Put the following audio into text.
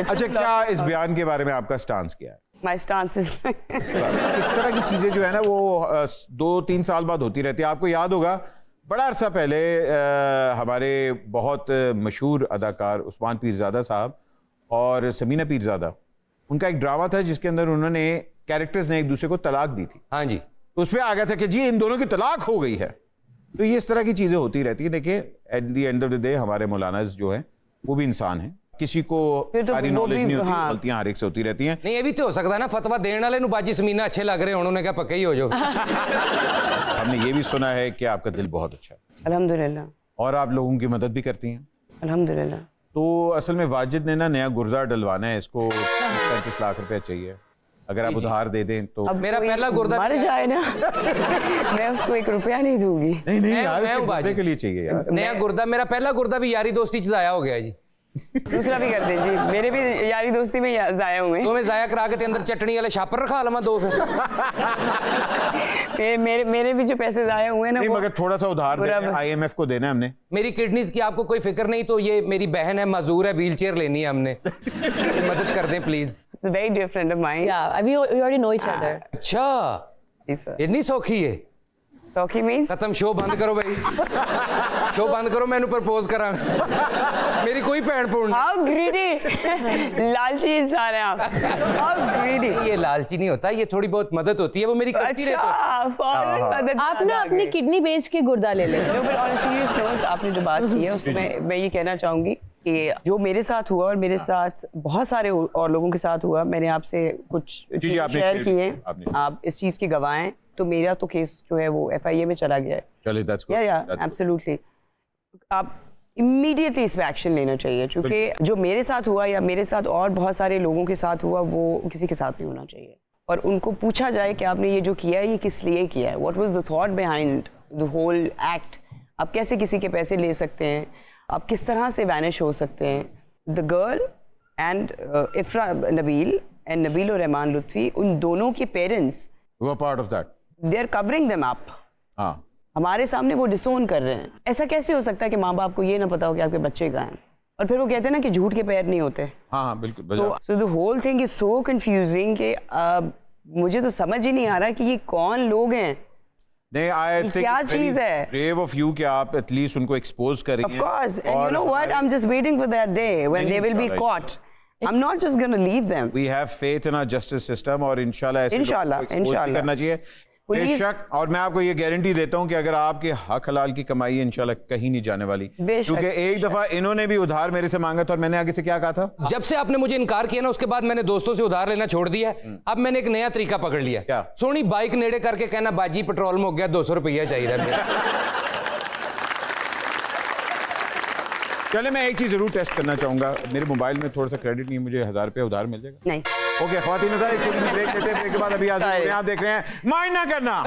अच्छा, क्या इस बयान के बारे में आपका स्टांस क्या है? माय स्टांस इज इस तरह की चीजें जो है ना वो 2-3 साल बाद होती रहती है। आपको याद होगा बड़ा अरसा पहले हमारे बहुत मशहूर अदाकार उस्मान पीरजादा साहब और समीना पीरजादा, उनका एक ड्रामा था जिसके अंदर उन्होंने कैरेक्टर्स ने एक दूसरे को तलाक दी थी। हाँ जी, तो उसमें आ गया था कि जी इन दोनों की तलाक हो गई है। तो ये इस तरह की चीजें होती रहती है। देखिए at the end of the day हमारे मौलानाज जो है वो भी इंसान है, किसी को सारी नॉलेज नहीं होती, गलतियां हर एक से होती रहती हैं। नहीं ये भी तो हो सकता है ना, फतवा देने वाले नु बाजी समीना अच्छे लग रहे हैं, उन्होंने क्या पक्के ही हो जाओ। हमने ये भी सुना है कि आपका दिल बहुत अच्छा है अल्हम्दुलिल्लाह, और आप लोगों की मदद भी करती हैं। अल्हम्दुलिल्लाह। तो असल में वाजिद ने ना नया गुर्दा डलवाना है, इसको 35 लाख रुपए चाहिए। अगर आप उधार दे दें तो। अब मेरा कोई पहला गुर्दा मर जाए ना मैं उसको 1 रुपया नहीं दूंगी। नहीं यार, मैं इसके गुर्दे के लिए चाहिए यार। नया गुर्दा, मेरा पहला गुर्दा भी यारी दोस्ती च जाया हो गया जी। दूसरा भी कर दें जी, मेरे भी यारी दोस्ती में जाया हुए। तो मैं जाया करा के अंदर चटनी वाले छापर रखा लवा 2 फिर। मेरे भी जो पैसे जाया हुए ना, नहीं मगर थोड़ा सा उधार IMF को देना है हमने। मेरी किडनीज की आपको कोई फिक्र नहीं, तो ये मेरी बहन है, मजूर है, व्हीलचेयर लेनी है हमने। मदद कर दें please. It's a very dear friend of mine. Yeah, we already know each other. अच्छा, जी सर। इतनी सौखी है। सौखी मीन्स खत्म, शो बंद करो भाई, शो बंद करो, मैंने प्रपोज करा। मेरी कोई भैन पूर्ण नहीं। How greedy, लालची इंसान है आप। How greedy। ये लालची नहीं होता, ये थोड़ी बहुत मदद होती है, वो मेरी करती रहती है। अच्छा, फौरन मदद आप ना अपनी किडनी बेच के गुर्दा ले लें। No, but on a serious note, आपने जो बात की है उसको मैं ये कहना चाहूंगी कि जो मेरे साथ हुआ और मेरे साथ बहुत सारे और लोगों के साथ हुआ, मैंने आपसे कुछ शेयर किए, आप इस चीज की गवाह हैं। तो मेरा तो केस जो है वो FIA में चला गया है। चलिए, that's good. या एब्सोल्युटली। आप इमीडिएटली इस पे एक्शन लेना चाहिए, क्योंकि जो मेरे साथ हुआ या मेरे साथ और बहुत सारे लोगों के साथ हुआ वो किसी के साथ नहीं होना चाहिए। और उनको पूछा जाए कि आपने ये जो किया है ये किस लिए किया है, what was the thought behind the whole act. आप कैसे किसी के पैसे ले सकते हैं, आप किस तरह से वैनिश हो सकते हैं। The girl and Ifra Nabeel and Nabeel और रहमान लुत्फी, उन दोनों के पेरेंट्स वो part of that, they are covering them up. हाँ, हमारे सामने वो डिसोन कर रहे हैं। ऐसा कैसे हो सकता है कि माँ बाप को ये ना पता हो कि आपके बच्चे कहाँ हैं? और फिर वो कहते हैं ना कि झूठ के पैर नहीं होते। हाँ बिल्कुल। तो so the whole thing is so confusing कि मुझे तो समझ ही नहीं आ रहा कि ये कौन लोग हैं। नहीं, आई थिंक क्या चीज है? ब्रेव ऑफ यू कि आप एटलीस्ट उनको एक्सपोज करेंगे। Of course, and you know what? I'm just waiting for that day when they will be caught. I'm not just going to leave them. We have faith in our justice system और इंशाल्लाह ऐसे लोगों को expose भी करना चाहिए बेशक। और मैं आपको ये गारंटी देता हूँ कि अगर आपके हक हलाल की कमाई इंशाल्लाह कहीं नहीं जाने वाली, क्योंकि एक दफा इन्होंने भी उधार मेरे से मांगा था और मैंने आगे से क्या कहा था, जब से आपने मुझे इनकार किया ना उसके बाद मैंने दोस्तों से उधार लेना छोड़ दिया है। अब मैंने एक नया तरीका पकड़ लिया। क्या? सोनी बाइक नेड़े करके कहना बाजी पेट्रोल में हो गया 200 रुपया चाहिए। चले, मैं एक चीज जरूर टेस्ट करना चाहूंगा। मेरे मोबाइल में थोड़ा सा क्रेडिट नहीं, मुझे 1000 रुपया उधार मिल जाएगा? नहीं। ओके ख्वातीन, एक छोटी सी ब्रेक लेते हैं, ब्रेक के बाद अभी आप देख रहे हैं माइंड ना करना।